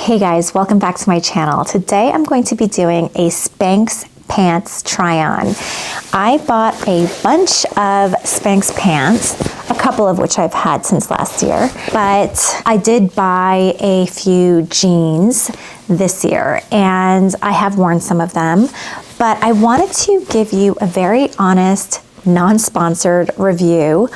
Hey guys, welcome back to my channel. Today I'm going to be doing a Spanx pants try on. I bought a bunch of Spanx pants, a couple of which I've had since last year, but I did buy a few jeans this year and I have worn some of them, but I wanted to give you a very honest, non-sponsored review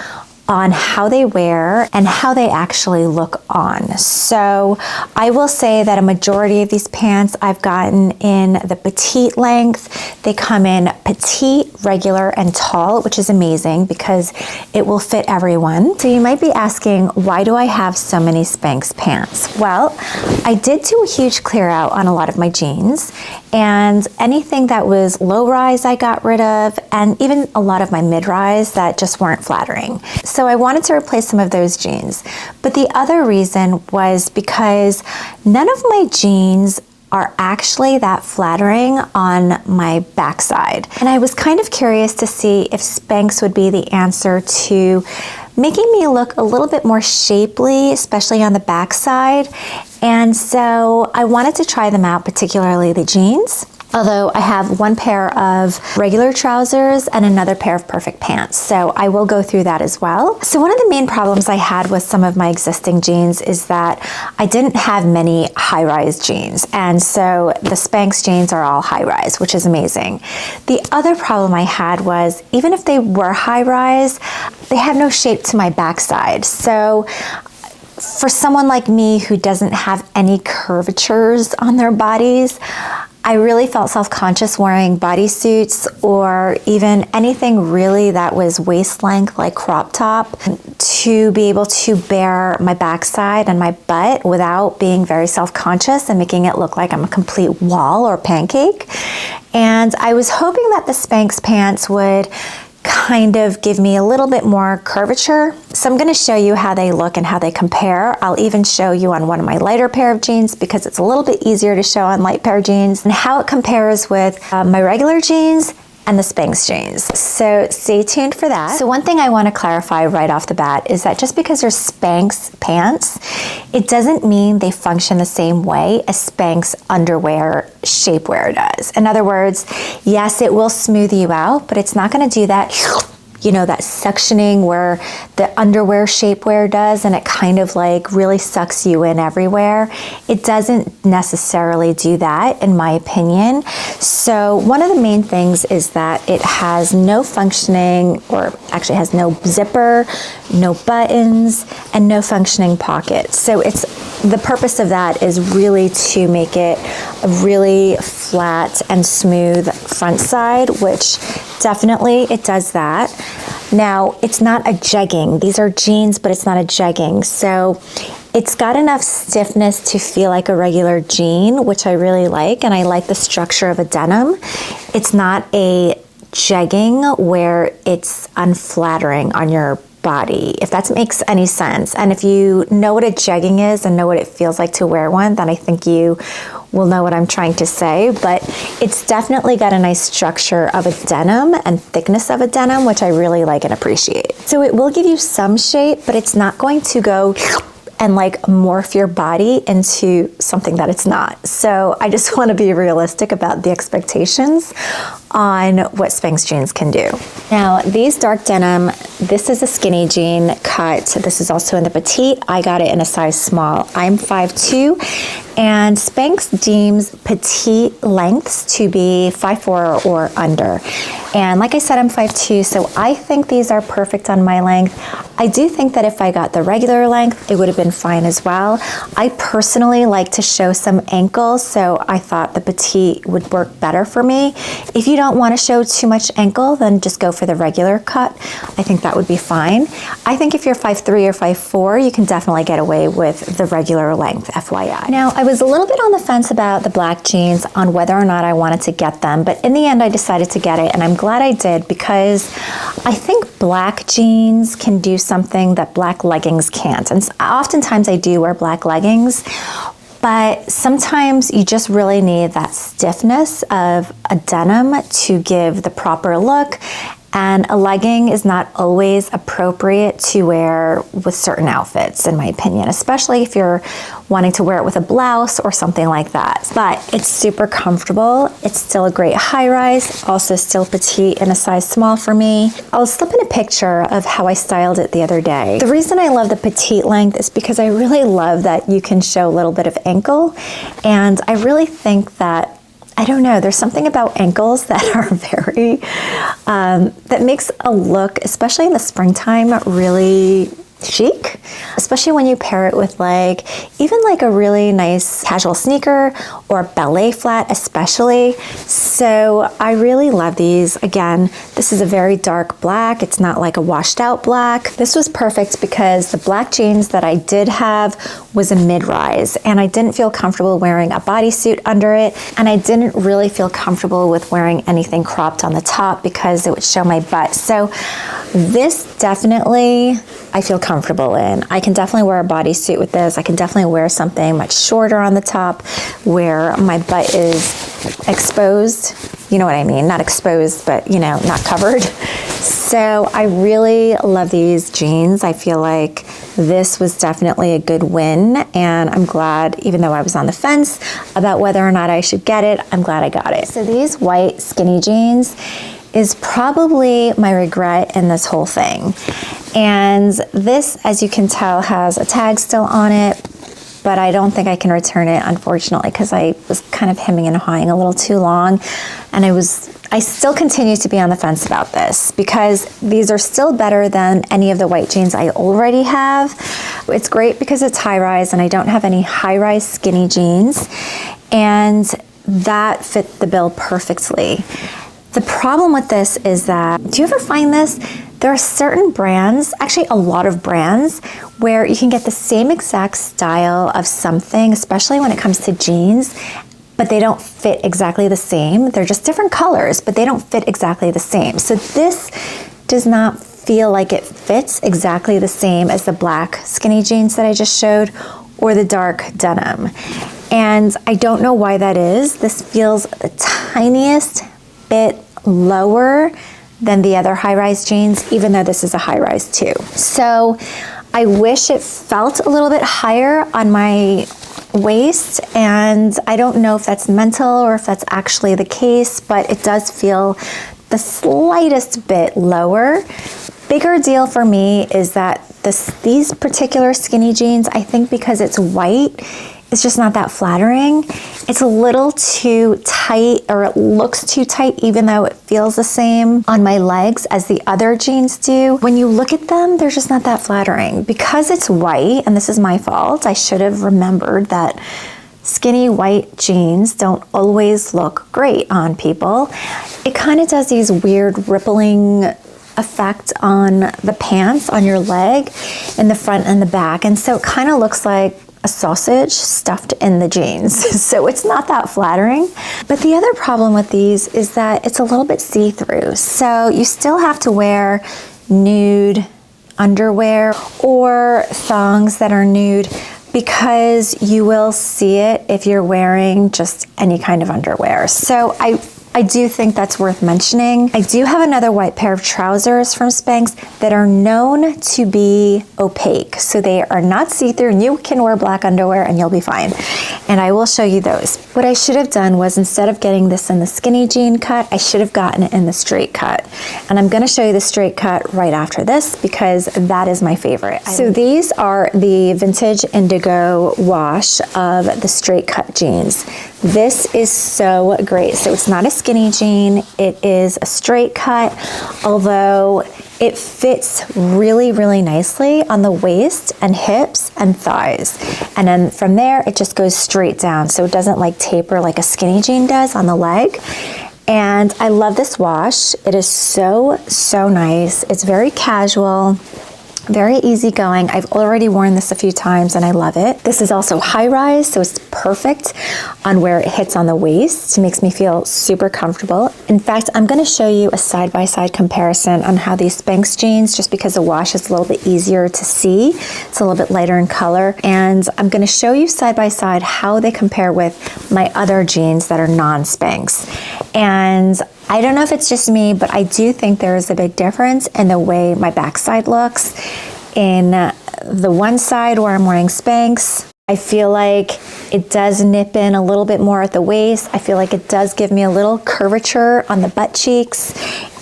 on how they wear and how they actually look on. So I will say that a majority of these pants I've gotten in the petite length. They come in petite, regular, and tall, which is amazing because it will fit everyone. So you might be asking, why do I have so many Spanx pants? Well, I did do a huge clear out on a lot of my jeans, and anything that was low rise I got rid of, and even a lot of my mid rise that just weren't flattering. So I wanted to replace some of those jeans. But the other reason was because none of my jeans are actually that flattering on my backside. And I was kind of curious to see if Spanx would be the answer to making me look a little bit more shapely, especially on the backside. And so I wanted to try them out, particularly the jeans. Although I have one pair of regular trousers and another pair of perfect pants. So I will go through that as well. So one of the main problems I had with some of my existing jeans is that I didn't have many high-rise jeans. And so the Spanx jeans are all high-rise, which is amazing. The other problem I had was, even if they were high-rise, they had no shape to my backside. So for someone like me who doesn't have any curvatures on their bodies, I really felt self-conscious wearing bodysuits or even anything really that was waist length, like crop top, to be able to bare my backside and my butt without being very self-conscious and making it look like I'm a complete wall or pancake. And I was hoping that the Spanx pants would kind of give me a little bit more curvature. So I'm gonna show you how they look and how they compare. I'll even show you on one of my lighter pair of jeans because it's a little bit easier to show on light pair of jeans, and how it compares with my regular jeans and the Spanx jeans. So stay tuned for that. So one thing I want to clarify right off the bat is that just because they're Spanx pants, it doesn't mean they function the same way as Spanx underwear shapewear does. In other words, yes, it will smooth you out, but it's not going to do that, you know, that suctioning where the underwear shapewear does, and it kind of like really sucks you in everywhere. It doesn't necessarily do that, in my opinion. So one of the main things is that it has no functioning, or actually has no zipper, no buttons, and no functioning pockets. So the purpose of that is really to make it a really flat and smooth front side, which definitely it does that. Now, it's not a jegging. These are jeans, but it's not a jegging. So it's got enough stiffness to feel like a regular jean, which I really like, and I like the structure of a denim. It's not a jegging where it's unflattering on your body, if that makes any sense. And if you know what a jegging is and know what it feels like to wear one, then I think you will know what I'm trying to say. But it's definitely got a nice structure of a denim and thickness of a denim, which I really like and appreciate. So it will give you some shape, but it's not going to go and like morph your body into something that it's not. So I just want to be realistic about the expectations on what Spanx jeans can do. Now, these dark denim, this is a skinny jean cut. This is also in the petite. I got it in a size small. I'm 5'2", and Spanx deems petite lengths to be 5'4" or under. And like I said, I'm 5'2", so I think these are perfect on my length. I do think that if I got the regular length, it would have been fine as well. I personally like to show some ankle, so I thought the petite would work better for me. If you don't want to show too much ankle, then just go for the regular cut. I think that would be fine. I think if you're 5'3" or 5'4", you can definitely get away with the regular length, FYI. Now, I was a little bit on the fence about the black jeans on whether or not I wanted to get them, but in the end I decided to get it, and I'm glad I did because I think black jeans can do something that black leggings can't. And oftentimes I do wear black leggings, but sometimes you just really need that stiffness of a denim to give the proper look And a legging is not always appropriate to wear with certain outfits, in my opinion, especially if you're wanting to wear it with a blouse or something like that. But it's super comfortable. It's still a great high rise, also still petite in a size small for me. I'll slip in a picture of how I styled it the other day. The reason I love the petite length is because I really love that you can show a little bit of ankle. And I really think that, I don't know, there's something about ankles that are very, that makes a look, especially in the springtime, really chic, especially when you pair it with like, even like a really nice casual sneaker or ballet flat especially. So I really love these. Again, this is a very dark black. It's not like a washed out black. This was perfect because the black jeans that I did have was a mid-rise and I didn't feel comfortable wearing a bodysuit under it, and I didn't really feel comfortable with wearing anything cropped on the top because it would show my butt. So this definitely I feel comfortable in. I can definitely wear a bodysuit with this. I can definitely wear something much shorter on the top where my butt is exposed. You know what I mean? Not exposed, but you know, not covered. So I really love these jeans. I feel like this was definitely a good win, and I'm glad, even though I was on the fence about whether or not I should get it, I'm glad I got it. So these white skinny jeans is probably my regret in this whole thing. And this, as you can tell, has a tag still on it, but I don't think I can return it, unfortunately, because I was kind of hemming and hawing a little too long. And I still continue to be on the fence about this because these are still better than any of the white jeans I already have. It's great because it's high rise and I don't have any high rise skinny jeans, and that fit the bill perfectly. The problem with this is that, do you ever find this? There are certain brands, actually a lot of brands, where you can get the same exact style of something, especially when it comes to jeans, but they don't fit exactly the same. They're just different colors, but they don't fit exactly the same. So this does not feel like it fits exactly the same as the black skinny jeans that I just showed or the dark denim. And I don't know why that is. This feels the tiniest bit lower than the other high-rise jeans, even though this is a high-rise too. So I wish it felt a little bit higher on my waist, and I don't know if that's mental or if that's actually the case, but it does feel the slightest bit lower. Bigger deal for me is that these particular skinny jeans, I think because it's white, it's just not that flattering. It's a little too tight, or it looks too tight, even though it feels the same on my legs as the other jeans do. When you look at them, they're just not that flattering. Because it's white, and this is my fault, I should have remembered that skinny white jeans don't always look great on people. It kind of does these weird rippling effect on the pants on your leg in the front and the back. And so it kind of looks like a sausage stuffed in the jeans. So it's not that flattering. But the other problem with these is that it's a little bit see-through. So you still have to wear nude underwear or thongs that are nude, because you will see it if you're wearing just any kind of underwear. So I do think that's worth mentioning. I do have another white pair of trousers from Spanx that are known to be opaque. So they are not see-through, and you can wear black underwear and you'll be fine. And I will show you those. What I should have done was, instead of getting this in the skinny jean cut, I should have gotten it in the straight cut. And I'm gonna show you the straight cut right after this because that is my favorite. So these are the vintage indigo wash of the straight cut jeans. This is so great. So it's not a skinny jean, it is a straight cut, although it fits really, really nicely on the waist and hips and thighs. And then from there, it just goes straight down. So it doesn't like taper like a skinny jean does on the leg. And I love this wash. It is so, so nice. It's very casual, very easygoing. I've already worn this a few times and I love it. This is also high rise, so it's perfect on where it hits on the waist. It makes me feel super comfortable. In fact, I'm gonna show you a side-by-side comparison on how these Spanx jeans, just because the wash is a little bit easier to see. It's a little bit lighter in color. And I'm gonna show you side-by-side how they compare with my other jeans that are non-Spanx. And I don't know if it's just me, but I do think there is a big difference in the way my backside looks. In the one side where I'm wearing Spanx, I feel like it does nip in a little bit more at the waist. I feel like it does give me a little curvature on the butt cheeks.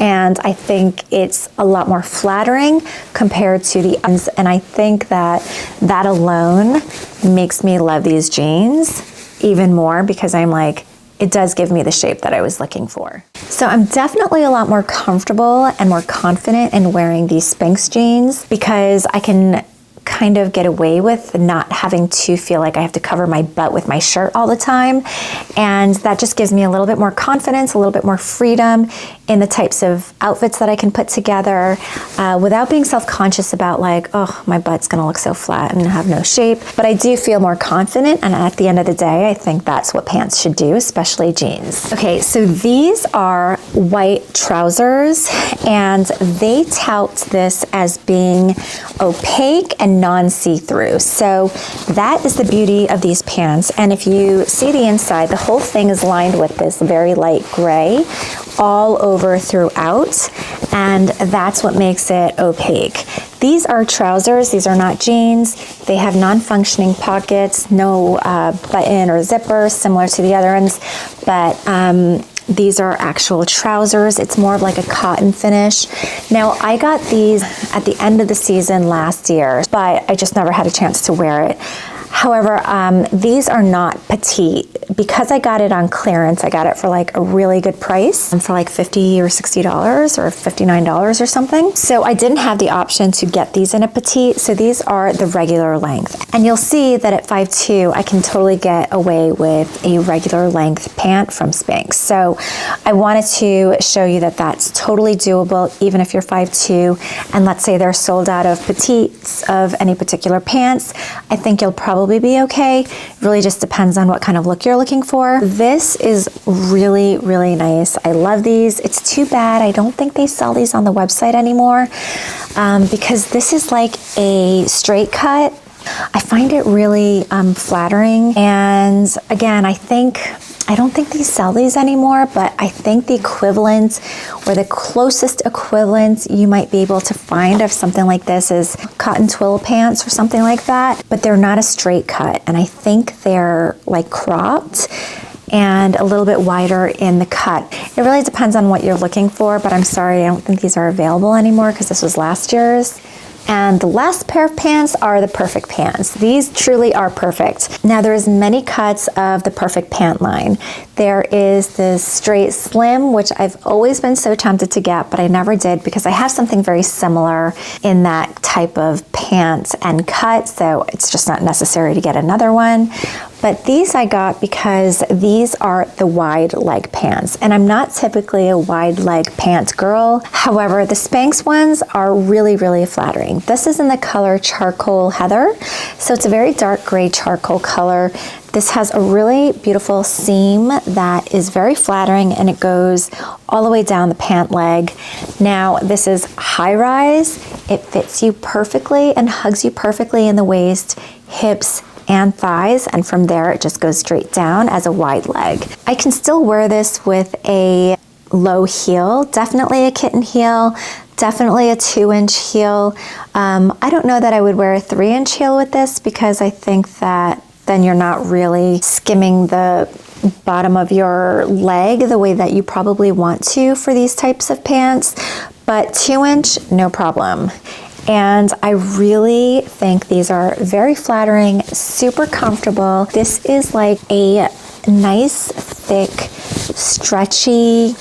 And I think it's a lot more flattering compared to the others. And I think that that alone makes me love these jeans even more, because I'm like, it does give me the shape that I was looking for. So I'm definitely a lot more comfortable and more confident in wearing these Spanx jeans, because I can kind of get away with not having to feel like I have to cover my butt with my shirt all the time. And that just gives me a little bit more confidence, a little bit more freedom in the types of outfits that I can put together without being self-conscious about like, oh, my butt's gonna look so flat and have no shape. But I do feel more confident, and at the end of the day, I think that's what pants should do, especially jeans. Okay, so these are white trousers, and they tout this as being opaque and non-see-through. So that is the beauty of these pants. And if you see the inside, the whole thing is lined with this very light gray all over throughout, and that's what makes it opaque. These are trousers, these are not jeans. They have non-functioning pockets, no button or zipper similar to the other ones, but these are actual trousers. It's more of like a cotton finish. Now, I got these at the end of the season last year, but I just never had a chance to wear it. However, these are not petite. Because I got it on clearance, I got it for like a really good price, for like $50 or $60 or $59 or something. So I didn't have the option to get these in a petite, so these are the regular length. And you'll see that at 5'2", I can totally get away with a regular length pant from Spanx. So I wanted to show you that that's totally doable, even if you're 5'2", and let's say they're sold out of petites of any particular pants. I think you'll probably be okay. It really just depends on what kind of look you're looking for. This is really, really nice. I love these. It's too bad I don't think they sell these on the website anymore, because this is like a straight cut. I find it really flattering. And again, I don't think they sell these anymore, but I think the equivalent or the closest equivalent you might be able to find of something like this is cotton twill pants or something like that, but they're not a straight cut. And I think they're like cropped and a little bit wider in the cut. It really depends on what you're looking for, but I'm sorry, I don't think these are available anymore because this was last year's. And the last pair of pants are the Perfect pants. These truly are perfect. Now there's many cuts of the Perfect pant line. There is this straight slim, which I've always been so tempted to get, but I never did because I have something very similar in that type of pant and cut, so it's just not necessary to get another one. But these I got because these are the wide leg pants, and I'm not typically a wide leg pant girl. However, the Spanx ones are really, really flattering. This is in the color Charcoal Heather, so it's a very dark gray charcoal color. This has a really beautiful seam that is very flattering, and it goes all the way down the pant leg. Now, this is high rise. It fits you perfectly and hugs you perfectly in the waist, hips, and thighs, and from there it just goes straight down as a wide leg. I can still wear this with a low heel, definitely a kitten heel, definitely a 2-inch heel. I don't know that I would wear a 3-inch heel with this because I think that then you're not really skimming the bottom of your leg the way that you probably want to for these types of pants, but 2-inch, no problem. And I really think these are very flattering, super comfortable. This is like a nice, thick, stretchy,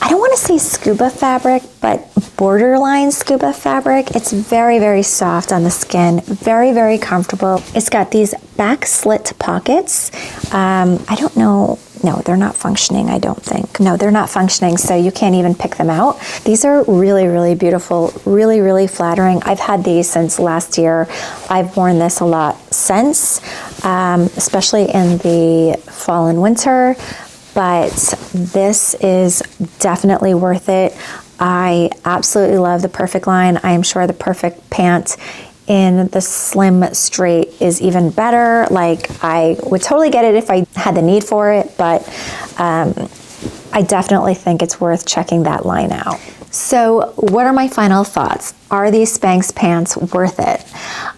I don't want to say scuba fabric, but borderline scuba fabric. It's very, very soft on the skin, very, very comfortable. It's got these back slit pockets. I don't know. No, they're not functioning, I don't think. No, they're not functioning, so you can't even pick them out. These are really, really beautiful, really, really flattering. I've had these since last year. I've worn this a lot since, especially in the fall and winter, but this is definitely worth it. I absolutely love the Perfect line. I am sure the Perfect pant in the slim straight is even better. Like, I would totally get it if I had the need for it, but I definitely think it's worth checking that line out. So what are my final thoughts? Are these Spanx pants worth it?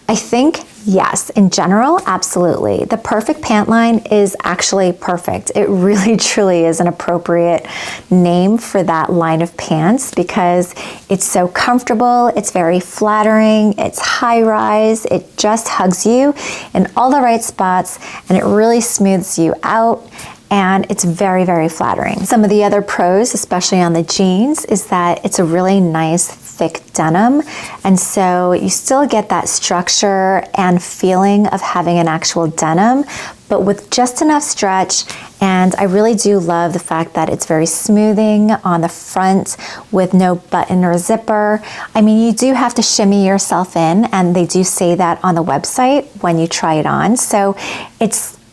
I think yes, in general, absolutely. The perfect pant line is actually perfect. It really truly is an appropriate name for that line of pants because it's so comfortable, it's very flattering, it's high rise, it just hugs you in all the right spots, and it really smooths you out. And it's very, very flattering. Some of the other pros, especially on the jeans, is that it's a really nice thick denim. And so you still get that structure and feeling of having an actual denim, but with just enough stretch. And I really do love the fact that it's very smoothing on the front with no button or zipper. I mean, you do have to shimmy yourself in, and they do say that on the website when you try it on. So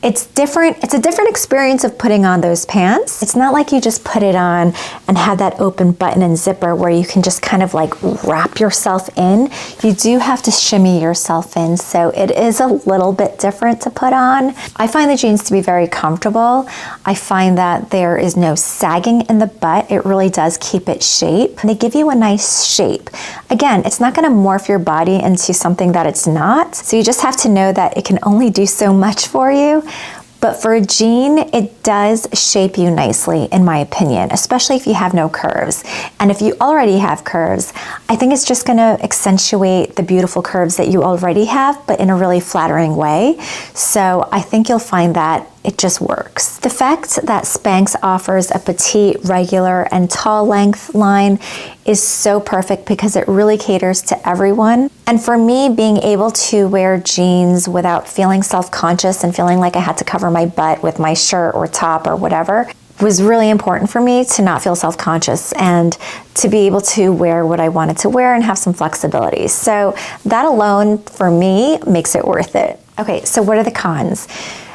it's different. It's a different experience of putting on those pants. It's not like you just put it on and have that open button and zipper where you can just kind of like wrap yourself in. You do have to shimmy yourself in, so it is a little bit different to put on. I find the jeans to be very comfortable. I find that there is no sagging in the butt. It really does keep it shape. They give you a nice shape. Again, it's not gonna morph your body into something that it's not, so you just have to know that it can only do so much for you. But for a jean, it does shape you nicely, in my opinion, especially if you have no curves. And if you already have curves, I think it's just gonna accentuate the beautiful curves that you already have, but in a really flattering way. So I think you'll find that it just works. The fact that Spanx offers a petite, regular, and tall length line is so perfect because it really caters to everyone. And for me, being able to wear jeans without feeling self-conscious and feeling like I had to cover my butt with my shirt or top or whatever was really important for me, to not feel self-conscious and to be able to wear what I wanted to wear and have some flexibility. So that alone, for me, makes it worth it. Okay, so what are the cons?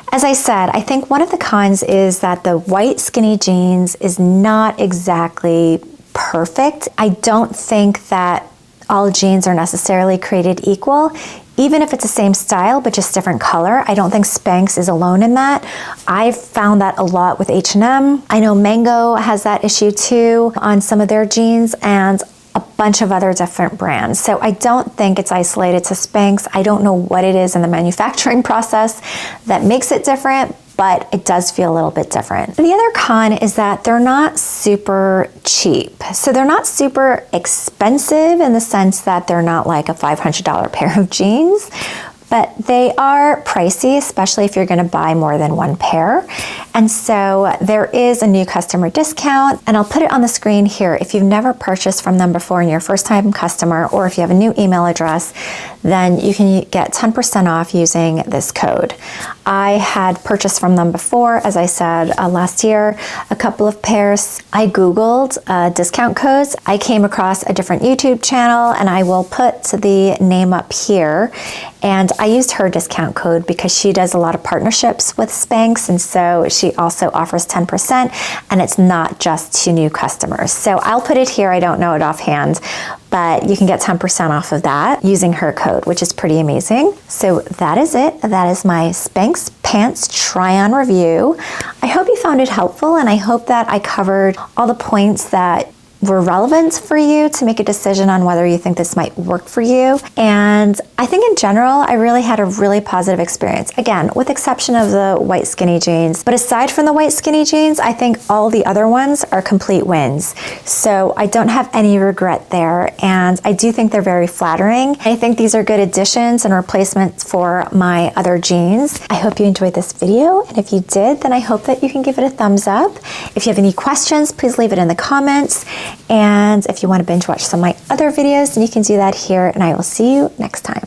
As I said, I think one of the cons is that the white skinny jeans is not exactly perfect. I don't think that all jeans are necessarily created equal. Even if it's the same style, but just different color, I don't think Spanx is alone in that. I've found that a lot with H&M. I know Mango has that issue too on some of their jeans, and a bunch of other different brands. So I don't think it's isolated to Spanx. I don't know what it is in the manufacturing process that makes it different, but it does feel a little bit different. The other con is that they're not super cheap. So they're not super expensive in the sense that they're not like a $500 pair of jeans, but they are pricey, especially if you're gonna buy more than one pair. And so there is a new customer discount, and I'll put it on the screen here. If you've never purchased from them before and you're a first-time customer, or if you have a new email address, then you can get 10% off using this code. I had purchased from them before, as I said, last year, a couple of pairs. I Googled discount codes. I came across a different YouTube channel, and I will put the name up here. And I used her discount code because she does a lot of partnerships with Spanx, and so she also offers 10%, and it's not just to new customers. So I'll put it here, I don't know it offhand, but you can get 10% off of that using her code, which is pretty amazing. So that is it. That is my Spanx pants try-on review. I hope you found it helpful, and I hope that I covered all the points that were relevant for you to make a decision on whether you think this might work for you. And I think in general, I really had a really positive experience. Again, with exception of the white skinny jeans. But aside from the white skinny jeans, I think all the other ones are complete wins. So I don't have any regret there. And I do think they're very flattering. I think these are good additions and replacements for my other jeans. I hope you enjoyed this video. And if you did, then I hope that you can give it a thumbs up. If you have any questions, please leave it in the comments. And if you want to binge watch some of my other videos, then you can do that here, and I will see you next time.